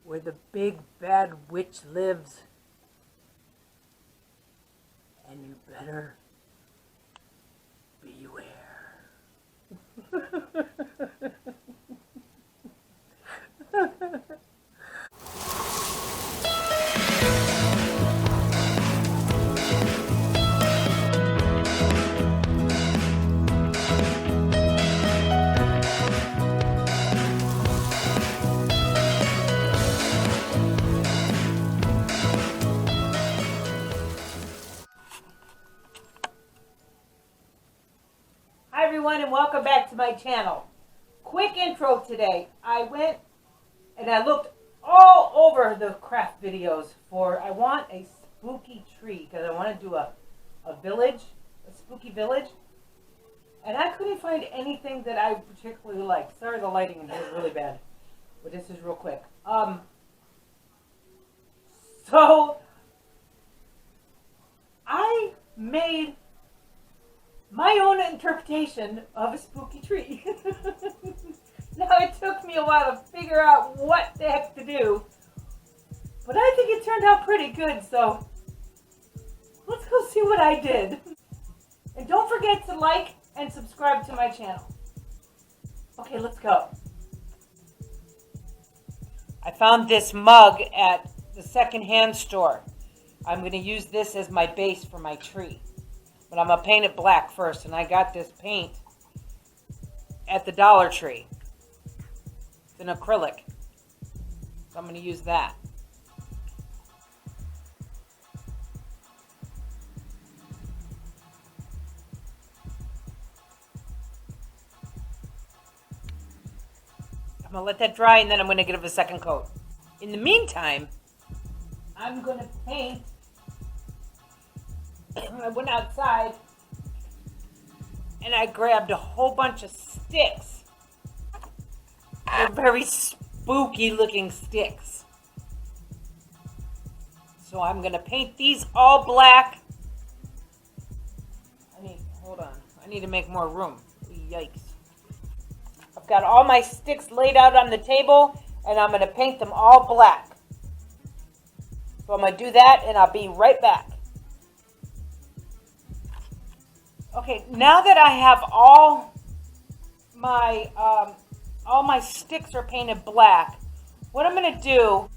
where the big bad witch lives. And you better beware. Hi everyone and welcome back to my channel. Quick intro today. I went and I looked all over the craft videos for, I want a spooky tree because I want to do a village, a spooky village. And I couldn't find anything that I particularly liked. Sorry, the lighting in here is really bad, but this is real quick. So I made my own interpretation of a spooky tree. Now, it took me a while to figure out what the heck to do, but I think it turned out pretty good, so let's go see what I did. And don't forget to like and subscribe to my channel. Okay, let's go. I found this mug at the secondhand store. I'm going to use this as my base for my tree. But I'm going to paint it black first. And I got this paint at the Dollar Tree. It's an acrylic. So I'm going to use that. I'm going to let that dry and then I'm going to give it a second coat. In the meantime, I'm going to paint. I went outside and I grabbed a whole bunch of sticks. They're very spooky looking sticks. So I'm going to paint these all black. Hold on. I need to make more room. Yikes. I've got all my sticks laid out on the table and I'm going to paint them all black. So I'm going to do that and I'll be right back. Okay, now that I have all my sticks are painted black, what I'm going to do,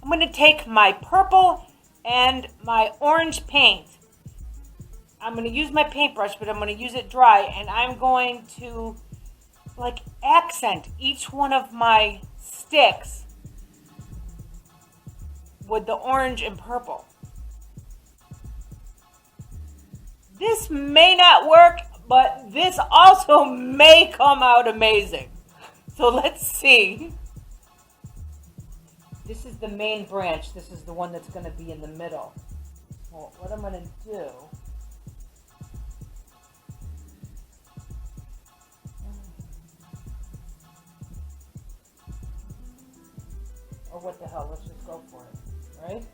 I'm going to take my purple and my orange paint. I'm going to use my paintbrush, but I'm going to use it dry, and I'm going to like accent each one of my sticks with the orange and purple. This may not work, but this also may come out amazing. So let's see. This is the main branch. This is the one that's going to be in the middle. Well, what I'm going to do... Or what the hell, let's just go for it, right?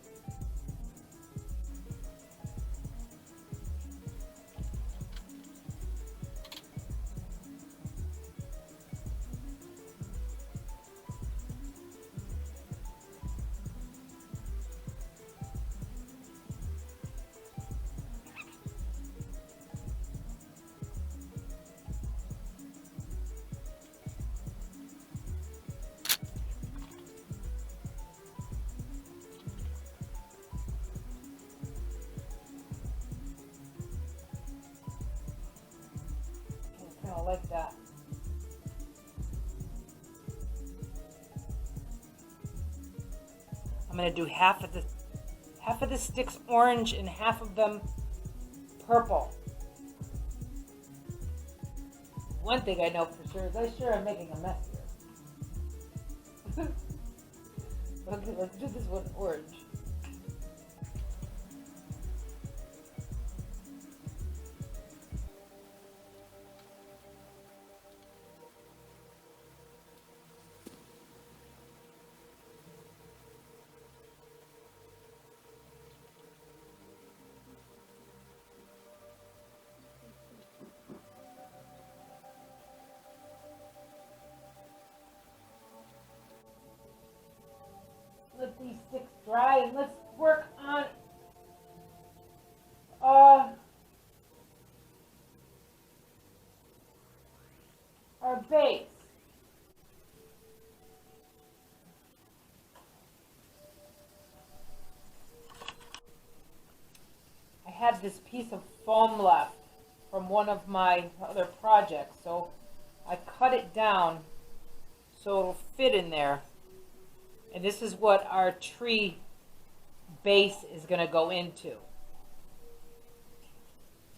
Kind of like that. I'm going to do half of the sticks orange and half of them purple. One thing I know for sure is I sure am making a mess here. Okay, let's do this one orange. these sticks dry and let's work on our base. I had this piece of foam left from one of my other projects, so I cut it down so it'll fit in there. And this is what our tree base is going to go into.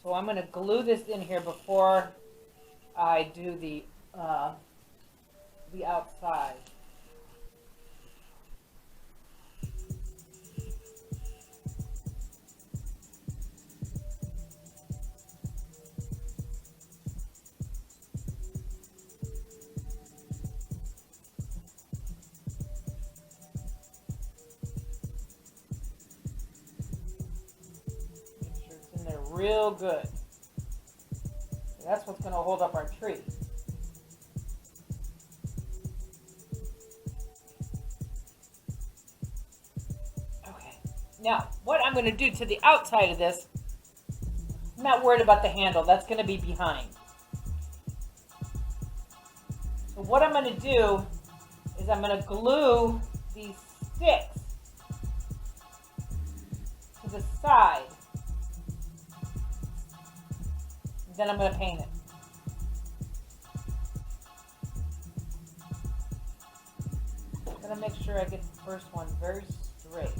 So I'm going to glue this in here before I do the outside. Make sure it's in there real good. That's what's going to hold up our tree. Okay, now what I'm going to do to the outside of this, I'm not worried about the handle, that's going to be behind. So what I'm going to do is I'm going to glue these sticks to the side. Then I'm going to paint it. I'm going to make sure I get the first one very straight.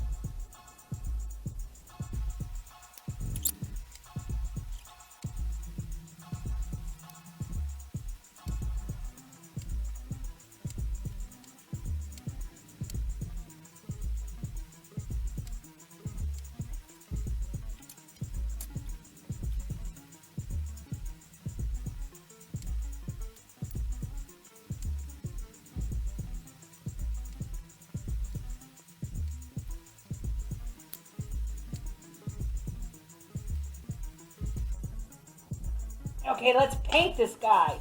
Okay, let's paint this guy.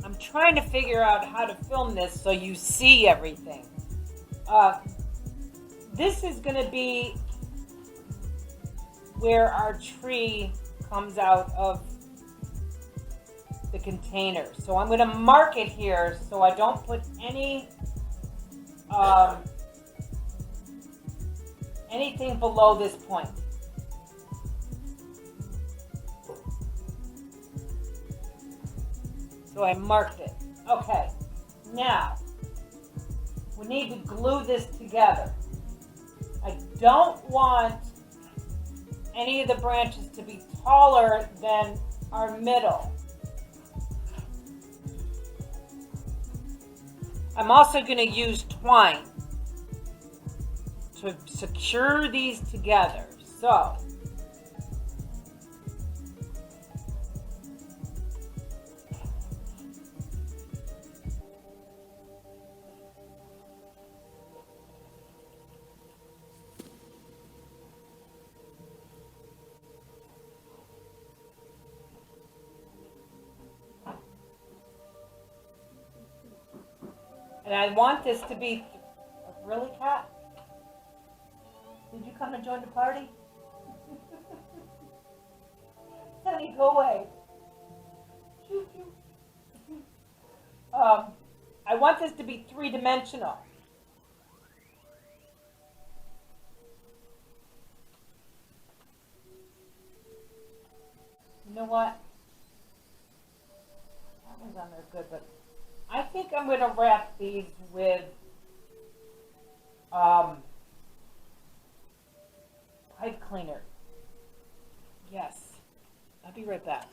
I'm trying to figure out how to film this so you see everything. This is going to be where our tree comes out of the container. So I'm going to mark it here so I don't put anything below this point. So I marked it. Okay, now we need to glue this together. I don't want any of the branches to be taller than our middle. I'm also going to use twine to secure these together. So and I want this to be, really, Kat? Did you come and join the party? Honey, go away. I want this to be three-dimensional. You know what? That one's on there good, but I think I'm going to wrap these with um, pipe cleaner. Yes. I'll be right back.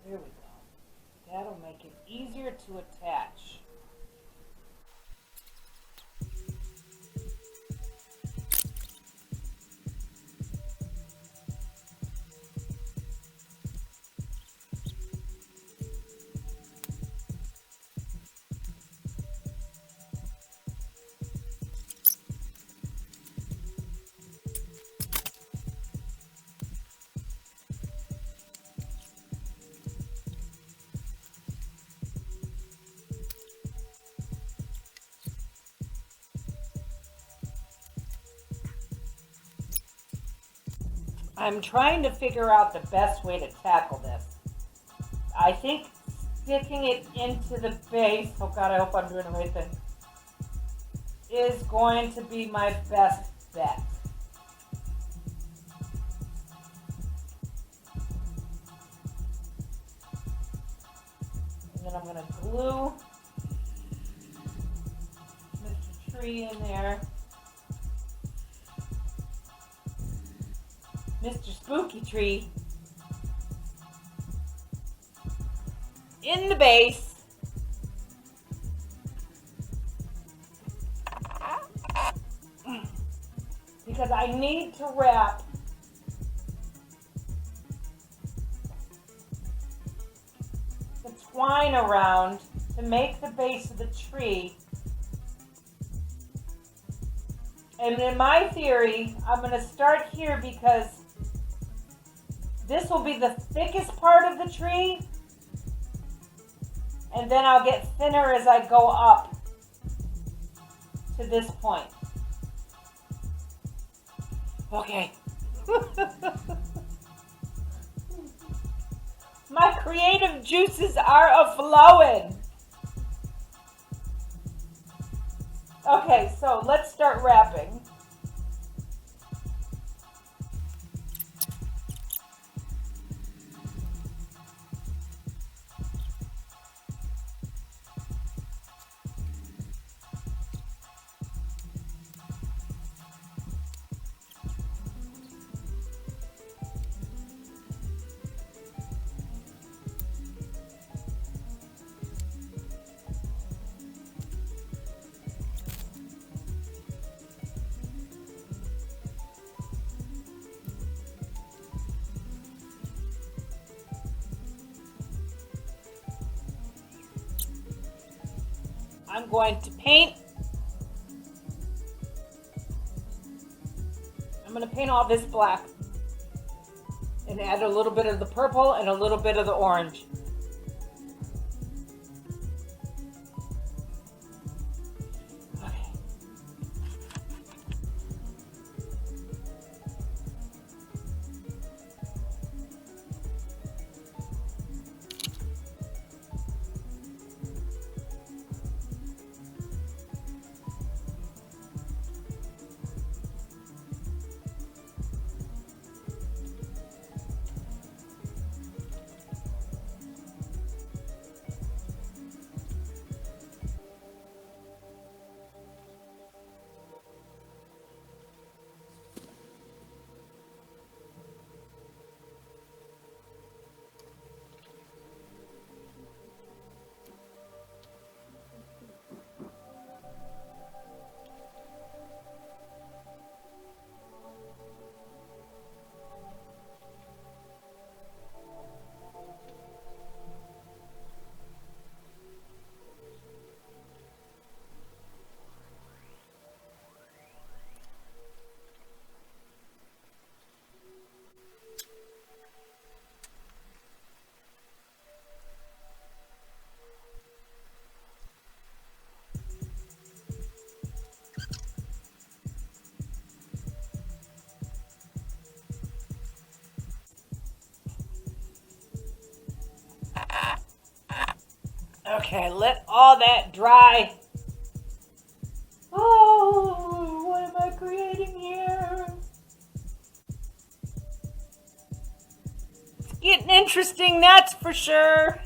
There we go. That'll make it easier to attach. I'm trying to figure out the best way to tackle this. I think sticking it into the base, oh God, I hope I'm doing the right thing, is going to be my best bet. And then I'm going to glue Mr. Tree in there. Mr. Spooky Tree in the base. Because I need to wrap the twine around to make the base of the tree. And in my theory, I'm going to start here because this will be the thickest part of the tree, and then I'll get thinner as I go up to this point. Okay. My creative juices are a-flowing. Okay, so let's start wrapping. I'm going to paint. I'm going to paint all this black and add a little bit of the purple and a little bit of the orange. Okay. Okay, let all that dry. Oh, what am I creating here? It's getting interesting, that's for sure.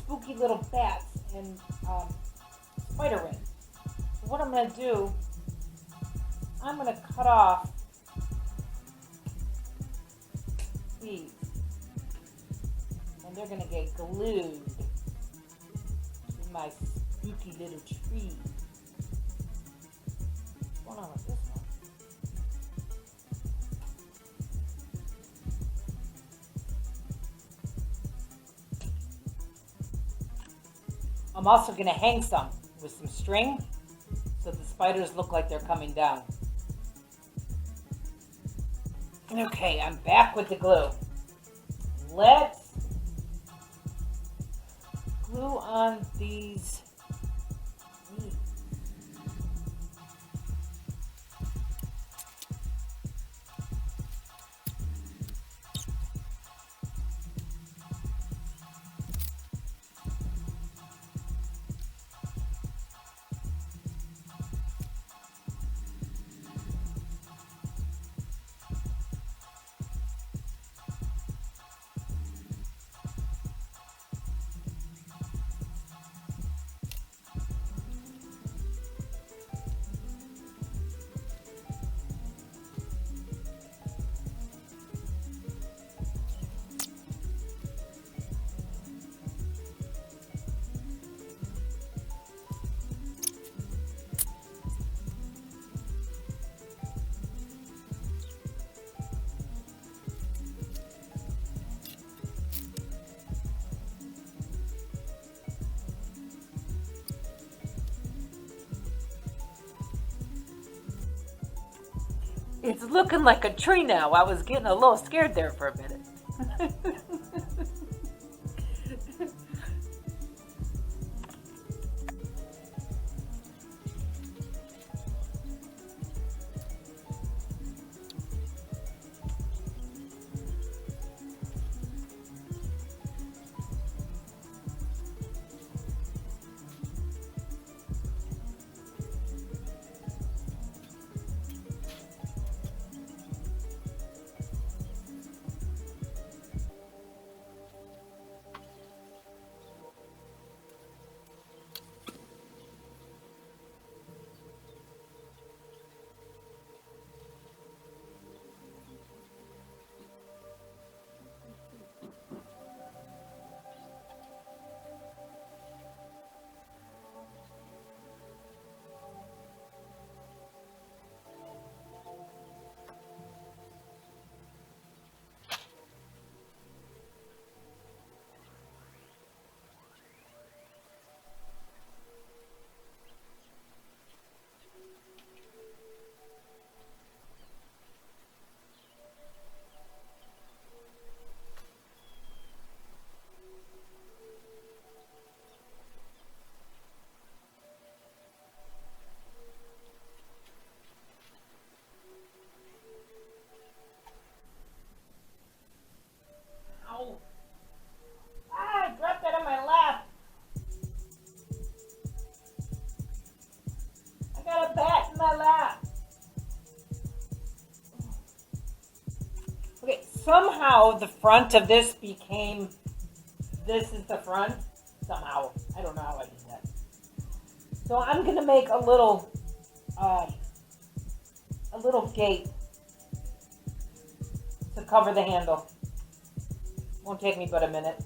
spooky little bats and spider wings. So what I'm going to do, I'm going to cut off these, and they're going to get glued to my spooky little tree. What's going on with this one? I'm also going to hang some with some string so the spiders look like they're coming down. Okay, I'm back with the glue. Let's glue on these leaves. It's looking like a tree now. I was getting a little scared there for a minute. Ow. I dropped that on my lap. I got a bat in my lap. Okay, somehow the front of this became, this is the front. Somehow. I don't know how I did that. So I'm going to make a little gate to cover the handle. Won't take me but a minute.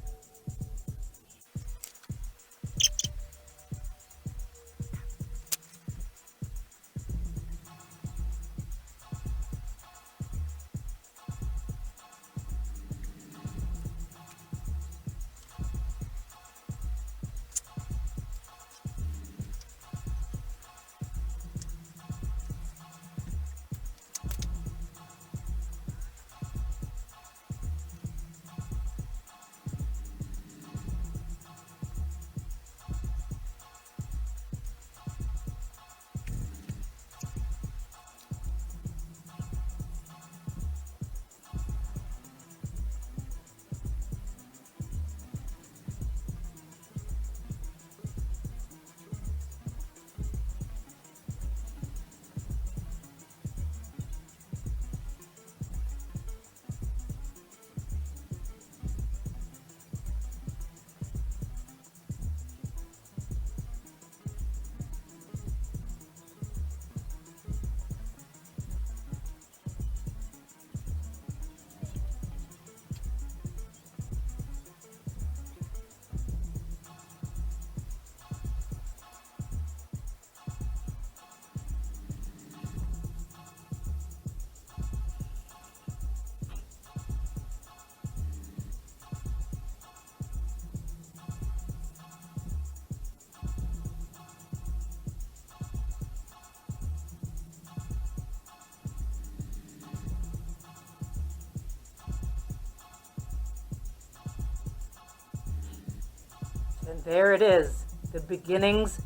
And there it is, the beginnings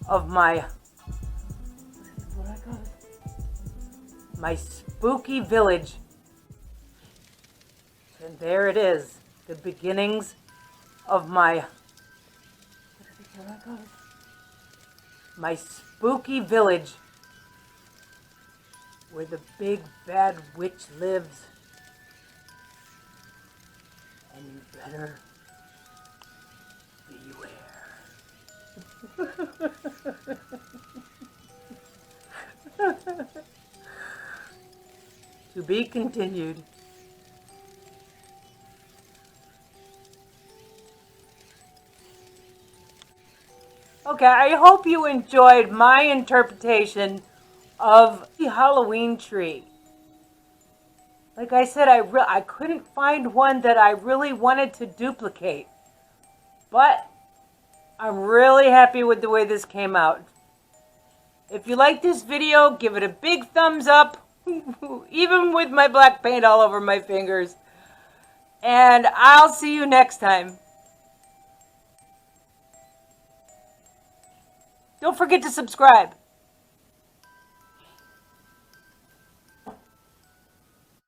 of my spooky village. And there it is, the beginnings of my spooky village, where the big bad witch lives. And you better beware. To be continued. Okay, I hope you enjoyed my interpretation of the Halloween tree. Like I said, I couldn't find one that I really wanted to duplicate. But I'm really happy with the way this came out. If you like this video, give it a big thumbs up. Even with my black paint all over my fingers. And I'll see you next time. Don't forget to subscribe.